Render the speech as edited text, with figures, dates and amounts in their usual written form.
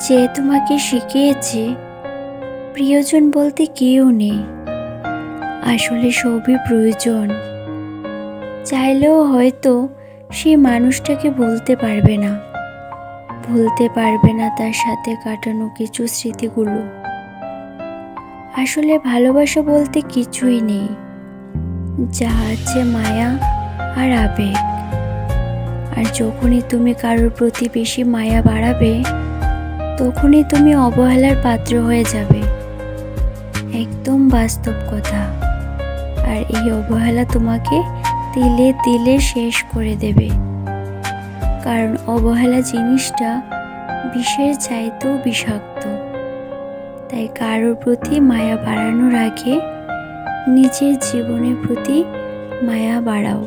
যে তোমাকে শিখিয়েছে প্রিয়জন বলতে কেউ নেই, আসলে সবই প্রয়োজন। চাইলেও হয়তো সেই মানুষটাকে ভুলতে পারবে না তার সাথে কাটানো কিছু স্মৃতিগুলো। আসলে ভালোবাসা বলতে কিছুই নেই, যা আছে মায়া আর আবেগ। আর যখনই তুমি কারোর প্রতি বেশি মায়া বাড়াবে, তখনই তুমি অবহেলার পাত্র হয়ে যাবে। একদম বাস্তব কথা। আর এই অবহেলা তোমাকে তিলে তিলে শেষ করে দেবে, কারণ অবহেলা জিনিসটা বিষের চাইতেও বিষাক্ত। তাই কারোর প্রতি মায়া বাড়ানোর আগে নিজের জীবনের প্রতি মায়া বাড়াও।